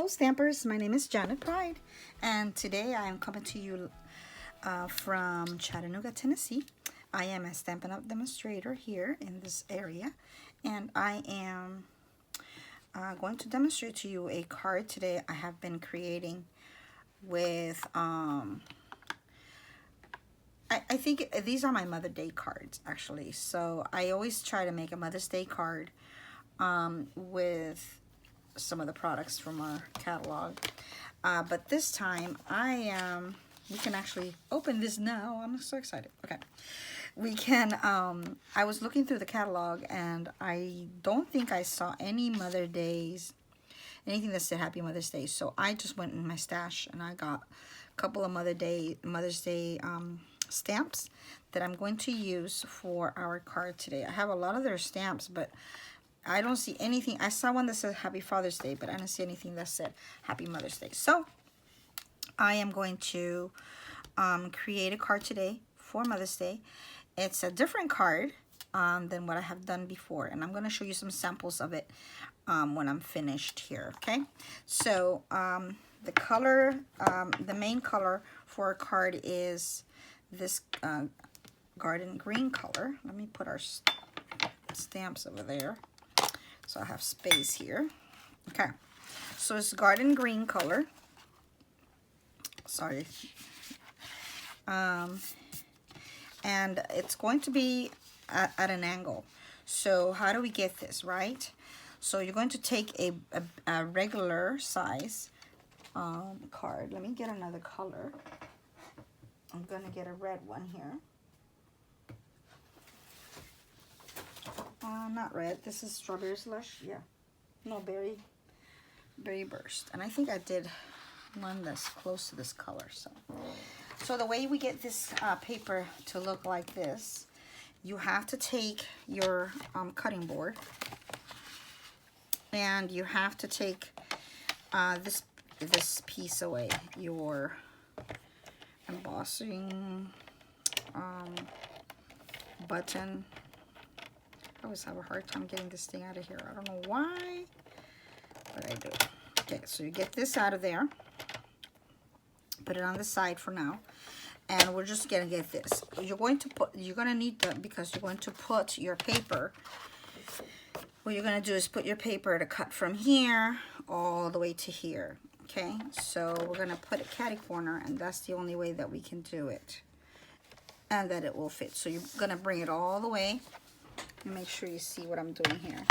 Hello Stampers, my name is Janet Pride, and today I am coming to you from Chattanooga, Tennessee. I am a Stampin' Up! Demonstrator here in this area, and I am going to demonstrate to you a card today I have been creating with, I think these are my Mother's Day cards actually, so I always try to make a Mother's Day card with some of the products from our catalog, but this time we can actually open this now. I'm so excited. Okay, we can I was looking through the catalog and I don't think I saw any Mother's Days, anything that said Happy Mother's Day, so I just went in my stash and I got a couple of Mother's Day stamps that I'm going to use for our card today. I have a lot of their stamps, but I don't see anything. I saw one that said Happy Father's Day, but I don't see anything that said Happy Mother's Day. So I am going to create a card today for Mother's Day. It's a different card than what I have done before, and I'm going to show you some samples of it when I'm finished here. Okay, so the color, the main color for a card is this garden green color. Let me put our stamps over there so I have space here. Okay, so it's garden green color. Sorry. And it's going to be at an angle. So how do we get this, right? So you're going to take a regular size card. Let me get another color. I'm going to get a red one here. Not red. This is Strawberry Slush. Yeah. No, Berry Burst. And I think I did one that's close to this color. So the way we get this paper to look like this, you have to take your cutting board, and you have to take this piece away, your embossing button. I always have a hard time getting this thing out of here. I don't know why, but I do. Okay, so you get this out of there. Put it on the side for now, and we're just gonna get this. You're gonna need that because you're going to put your paper. What you're gonna do is put your paper to cut from here all the way to here. Okay, so we're gonna put a catty corner, and that's the only way that we can do it, and that it will fit. So you're gonna bring it all the way. Make sure you see what I'm doing here.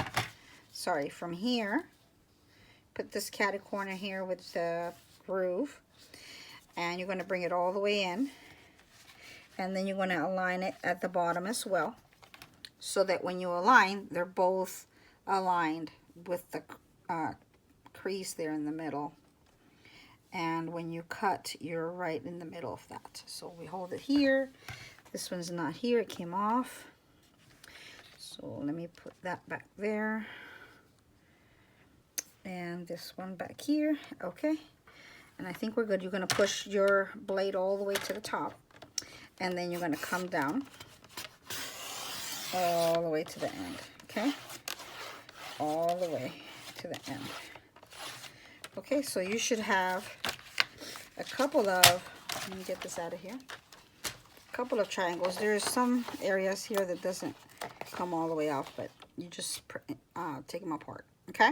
Sorry, from here, put this catty corner here with the groove, and you're going to bring it all the way in, and then you're going to align it at the bottom as well, so that when you align, they're both aligned with the crease there in the middle, and when you cut, you're right in the middle of that. So we hold it here. This one's not here, it came off. So let me put that back there, and this one back here. Okay, and I think we're good. You're going to push your blade all the way to the top, and then you're going to come down all the way to the end. Okay, all the way to the end. Okay, so you should have a couple of, let me get this out of here, a couple of triangles. There's some areas here that doesn't come all the way off, but you just take them apart. Okay,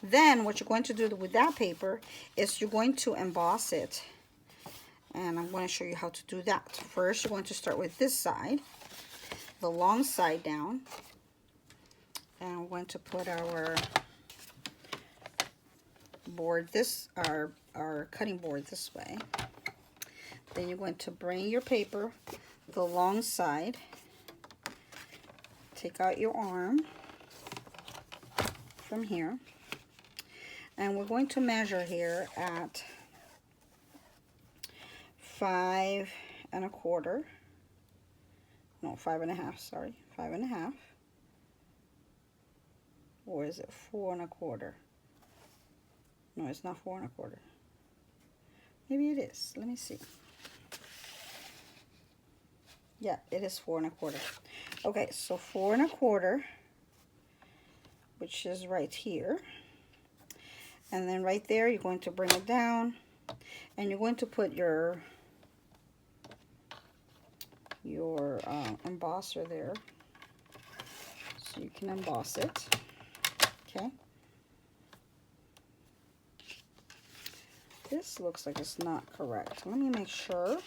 then what you're going to do with that paper is you're going to emboss it, and I'm going to show you how to do that. First, you're going to start with this side, the long side down, and we're going to put our board our cutting board this way. Then you're going to bring your paper the long side, take out your arm from here, and we're going to measure here at 5 1/4. No, 5 1/2, sorry, 5 1/2. Or is it 4 1/4? No, it's not 4 1/4. Maybe it is. Let me see. Yeah, it is 4 1/4. Okay, so 4 1/4, which is right here. And then right there, you're going to bring it down, and you're going to put your embosser there, so you can emboss it. Okay. This looks like it's not correct. Let me make sure.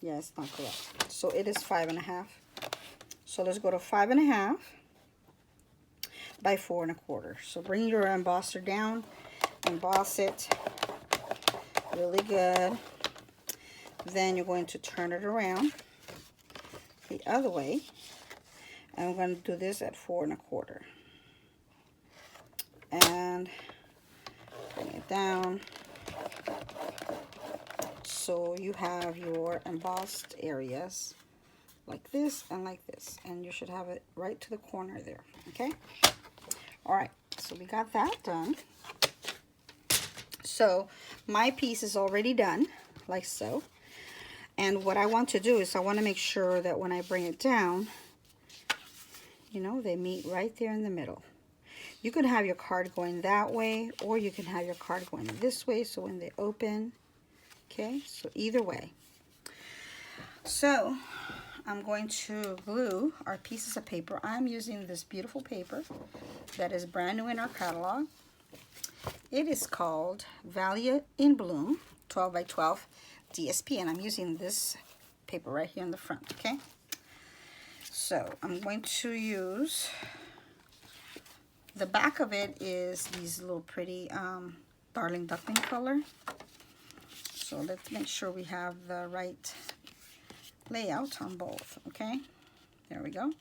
Yeah, it's not correct. So it is 5.5. So let's go to 5.5 by 4 1/4. So bring your embosser down, emboss it really good. Then you're going to turn it around the other way, and I'm going to do this at 4 1/4. And bring it down. So you have your embossed areas like this and like this, and you should have it right to the corner there. Okay. All right. So we got that done. So my piece is already done, like so. And what I want to do is I want to make sure that when I bring it down, you know, they meet right there in the middle. You could have your card going that way, or you can have your card going this way, so when they open, okay, so either way. So I'm going to glue our pieces of paper. I'm using this beautiful paper that is brand new in our catalog. It is called Vellum in Bloom 12 by 12 DSP, and I'm using this paper right here in the front. Okay, so I'm going to use the back of it is these little pretty darling duckling color. So let's make sure we have the right layout on both. Okay, there we go.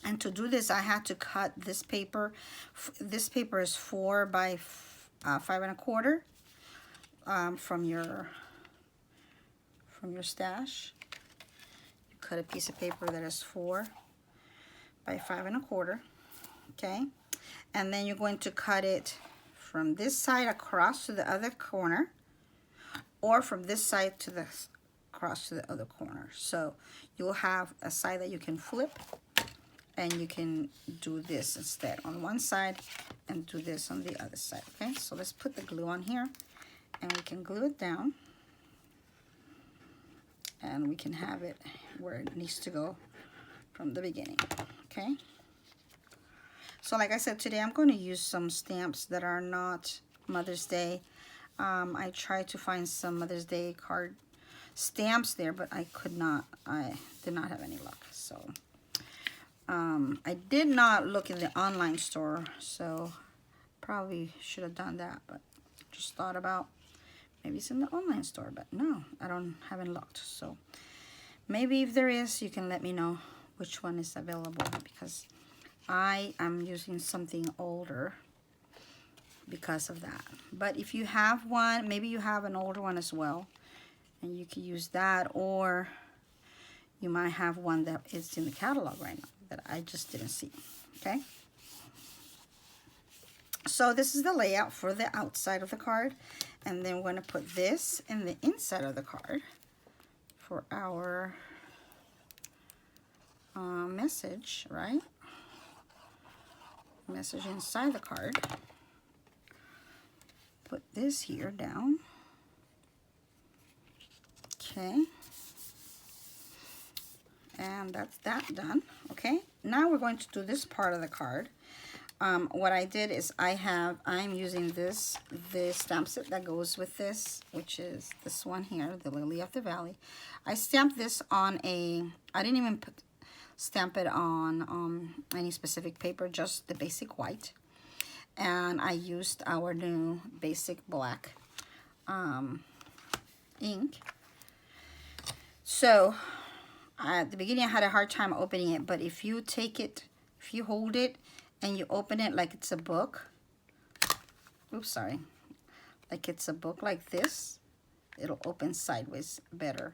And to do this, I had to cut this paper. This paper is 4 by 5 1/4 from your stash. You cut a piece of paper that is 4 by 5 1/4. Okay, and then you're going to cut it from this side across to the other corner, or from this side to the across to the other corner. So you'll have a side that you can flip, and you can do this instead on one side and do this on the other side. Okay, so let's put the glue on here, and we can glue it down, and we can have it where it needs to go from the beginning. Okay, so like I said, today I'm going to use some stamps that are not Mother's Day. I tried to find some Mother's Day card stamps there, but I did not have any luck. So I did not look in the online store, so probably should have done that, but just thought about maybe it's in the online store, but no, haven't looked. So maybe if there is, you can let me know which one is available, because I am using something older because of that. But if you have one, maybe you have an older one as well, and you can use that, or you might have one that is in the catalog right now that I just didn't see. Okay, so this is the layout for the outside of the card, and then we're going to put this in the inside of the card for our message, right? Message inside the card. Put this here down. Okay, and that's that done. Okay, now we're going to do this part of the card. What I did is I'm using the stamp set that goes with this, which is this one here, the Lily of the Valley. I stamped this on I didn't even stamp it on any specific paper, just the basic white. And I used our new basic black ink. So at the beginning I had a hard time opening it, but if you hold it and you open it like it's a book, like it's a book like this, it'll open sideways better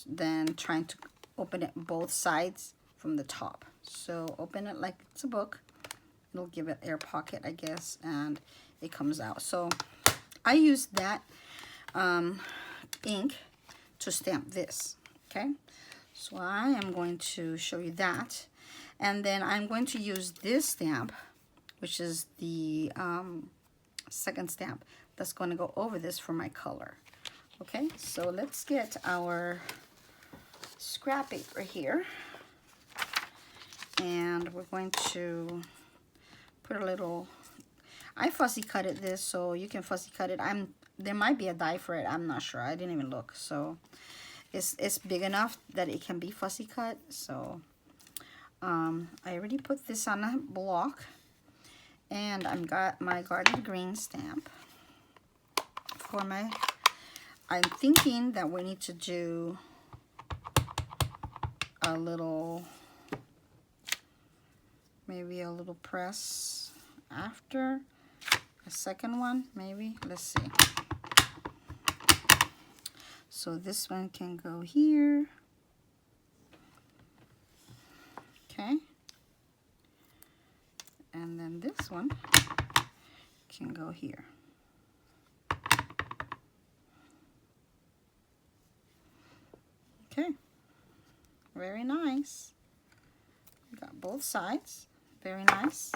than trying to open it both sides from the top. So open it like it's a book. It'll give it air pocket, I guess, and it comes out. So I used that ink to stamp this. Okay, so I am going to show you that, and then I'm going to use this stamp, which is the second stamp that's going to go over this for my color. Okay, so let's get our scrap paper here, and we're going to put a little, I fussy cutted this, so you can fussy cut it. There might be a die for it, I'm not sure, I didn't even look. So it's big enough that it can be fussy cut. So I already put this on a block, and I've got my garden green stamp for my, I'm thinking that we need to do a little, maybe a little press after a second one, maybe. Let's see. So this one can go here. Okay. And then this one can go here. Okay. Very nice. We got both sides. Very nice.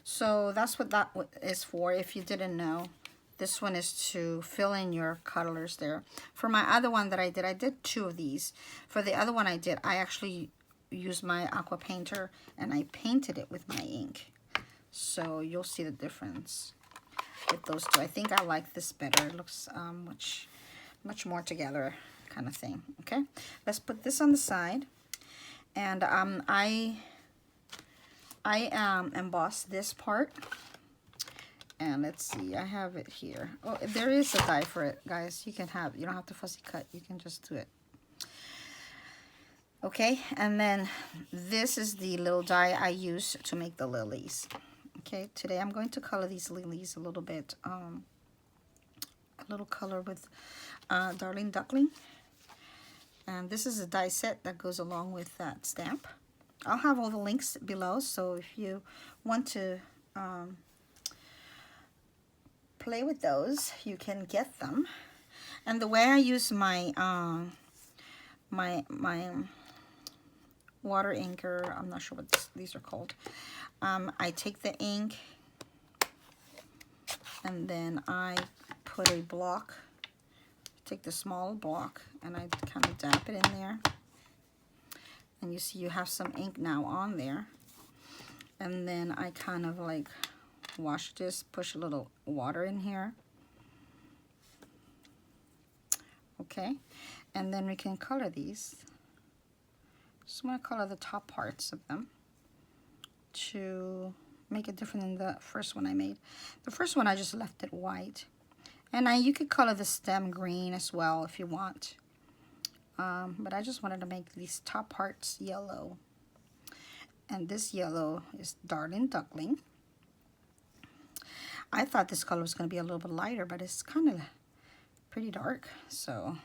So that's what that is for, if you didn't know. This one is to fill in your colors there. For my other one that I did 2 of these. For the other one I actually used my aqua painter and I painted it with my ink. So you'll see the difference with those two. I think I like this better. It looks much more together kind of thing. Okay, let's put this on the side. And I embossed this part. And let's see, I have it here. Oh, there is a die for it, guys. You don't have to fussy cut. You can just do it. Okay, and then this is the little die I use to make the lilies. Okay, today I'm going to color these lilies a little bit. A little color with Darling Duckling. And this is a die set that goes along with that stamp. I'll have all the links below, so if you want to play with those, you can get them. And the way I use my my water inker, I'm not sure what these are called. I take the ink and then I put a block, take the small block, and I kind of dab it in there. And you see you have some ink now on there. And then I kind of like wash this, push a little water in here. Okay, and then we can color these. Just want to color the top parts of them to make it different than the first one I made. The first one I just left it white. And you could color the stem green as well if you want. But I just wanted to make these top parts yellow. And this yellow is Darling Duckling. I thought this color was going to be a little bit lighter, but it's kind of pretty dark. So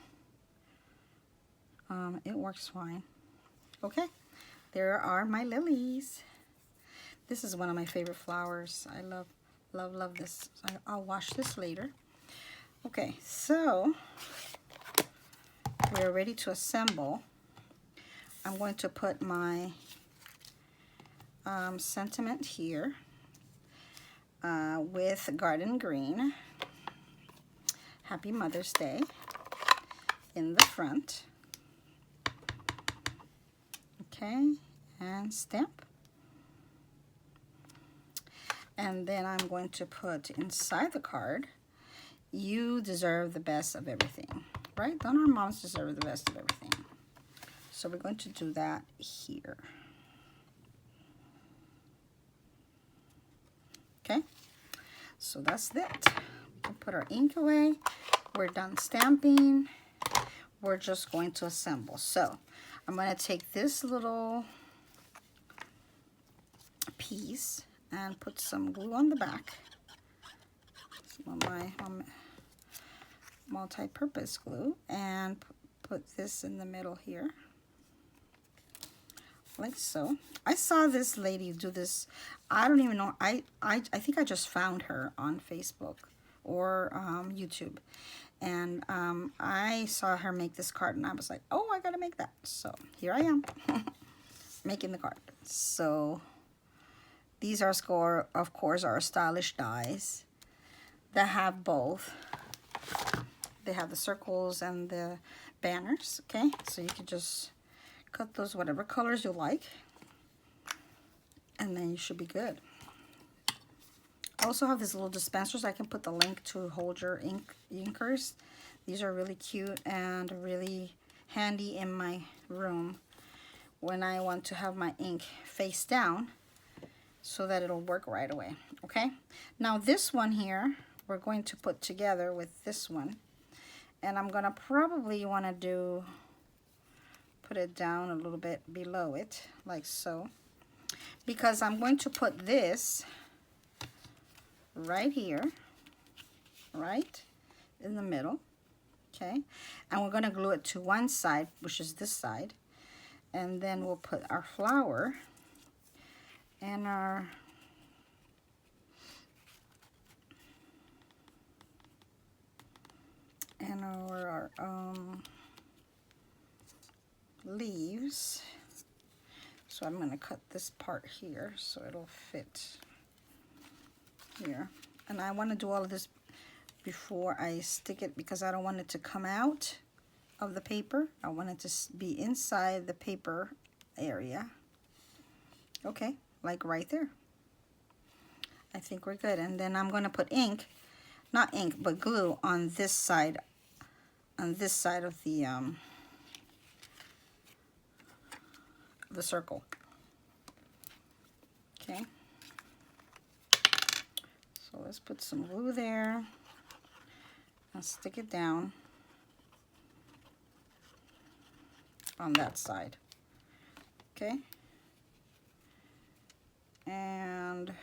it works fine. Okay, there are my lilies. This is one of my favorite flowers. I love this. I'll wash this later. Okay, so we're ready to assemble. I'm going to put my sentiment here with Garden Green. Happy Mother's Day in the front. Okay, and stamp. And then I'm going to put inside the card, you deserve the best of everything, right? Don't our moms deserve the best of everything? So we're going to do that here. Okay, so that's it. We'll put our ink away. We're done stamping. We're just going to assemble. So I'm going to take this little piece and put some glue on the back. Some of my multi-purpose glue, and put this in the middle here, like so. I saw this lady do this. I don't even know. I think I just found her on Facebook or YouTube, and I saw her make this card, and I was like, oh, I gotta make that. So here I am making the card. So These are, of course, are stylish dies that have both. They have the circles and the banners, okay? So you can just cut those whatever colors you like, and then you should be good. I also have these little dispensers. I can put the link to hold your inkers. These are really cute and really handy in my room when I want to have my ink face down so that it'll work right away, okay? Now this one here, we're going to put together with this one. And I'm gonna probably wanna put it down a little bit below it, like so. Because I'm going to put this right here, right in the middle, okay? And we're gonna glue it to one side, which is this side. And then we'll put our flower and our leaves. So I'm going to cut this part here so it'll fit here. And I want to do all of this before I stick it because I don't want it to come out of the paper. I want it to be inside the paper area. Okay, like right there. I think we're good. And then I'm going to put ink, not ink, but glue on this side of the circle. Okay. So let's put some glue there and stick it down on that side. Okay. And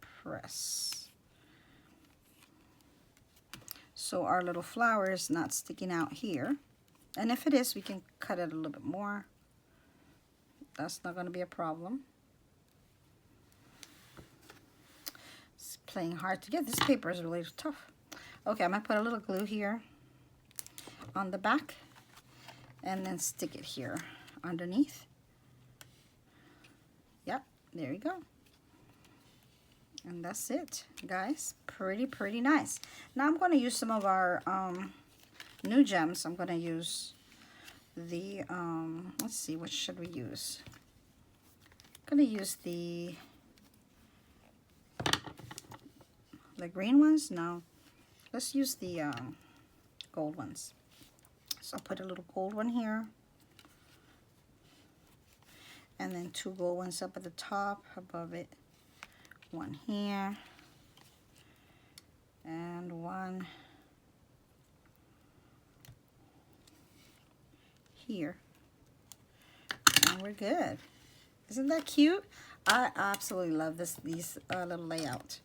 press. So our little flower is not sticking out here. And if it is, we can cut it a little bit more. That's not going to be a problem. It's playing hard to get. This paper is really tough. Okay, I'm going to put a little glue here on the back and then stick it here underneath. Yep, there you go. And that's it, guys. Pretty nice. Now I'm going to use some of our new gems. I'm going to use the, let's see, what should we use? I'm going to use the green ones. No, let's use the gold ones. So I'll put a little gold one here. And then 2 gold ones up at the top above it. 1 here. And 1 here. And we're good. Isn't that cute? I absolutely love these little layout.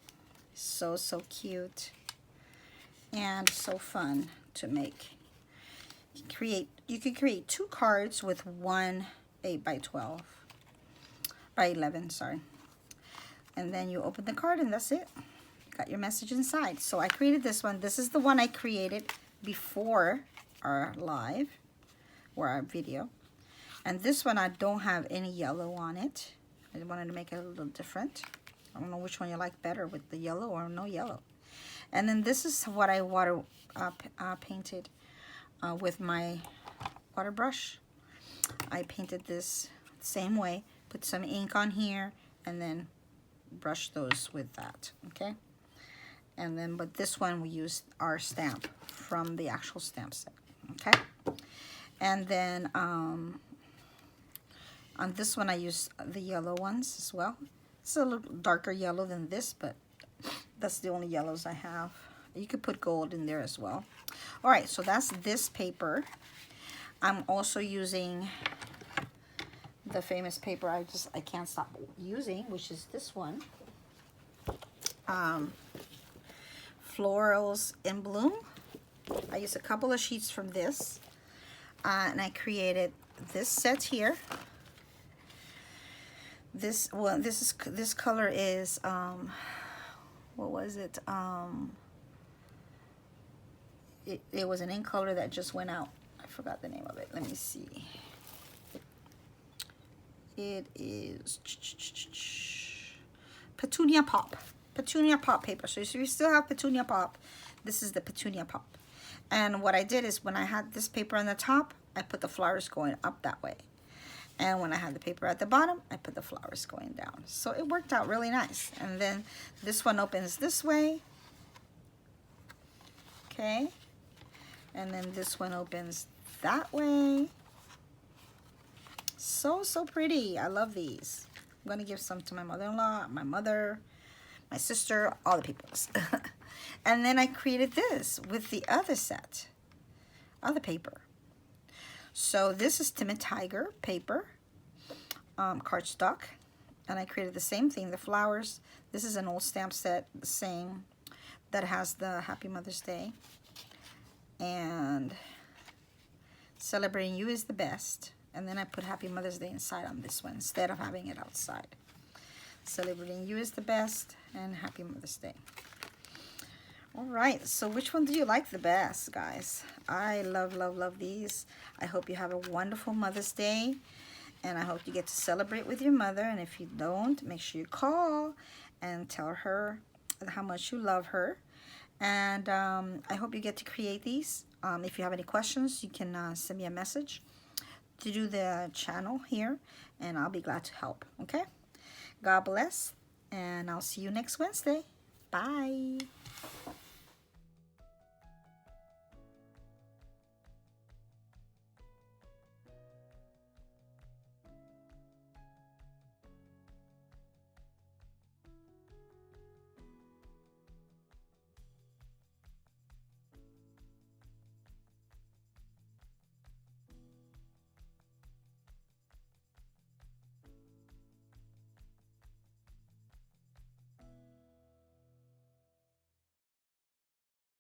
So cute. And so fun to make. You can create 2 cards with 1 8x12. By 11, sorry. And then you open the card and that's it. Got your message inside. So I created this one. This is the one I created before our live or our video. And this one I don't have any yellow on it. I wanted to make it a little different. I don't know which one you like better, with the yellow or no yellow. And then this is what I painted with my water brush. I painted this same way. Put some ink on here and then brush those with that, okay? And then, but this one we used our stamp from the actual stamp set, okay? And then on this one I used the yellow ones as well. It's a little darker yellow than this, but that's the only yellows I have. You could put gold in there as well. All right, so that's this paper. I'm also using the famous paper I can't stop using, which is this one. Florals in Bloom. I used a couple of sheets from this. And I created this set here. This color is what was it? It was an ink color that just went out. I forgot the name of it. Let me see. It is petunia pop. Petunia pop paper. So if you still have petunia pop, this is the petunia pop. And what I did is when I had this paper on the top, I put the flowers going up that way. And when I had the paper at the bottom, I put the flowers going down. So it worked out really nice. And then this one opens this way. Okay. And then this one opens that way. So pretty. I love these. I'm going to give some to my mother-in-law, my mother, my sister, all the peoples. And then I created this with the other set, other paper. So this is timidtiger paper, cardstock, and I created the same thing, the flowers. This is an old stamp set, the same, that has the Happy Mother's Day. And celebrating you is the best. And then I put Happy Mother's Day inside on this one instead of having it outside. Celebrating you is the best and Happy Mother's Day. All right, so which one do you like the best, guys? I love, love, love these. I hope you have a wonderful Mother's Day, and I hope you get to celebrate with your mother. And if you don't, make sure you call and tell her how much you love her. And I hope you get to create these. If you have any questions, you can send me a message to do the channel here, and I'll be glad to help, okay? God bless, and I'll see you next Wednesday. Bye.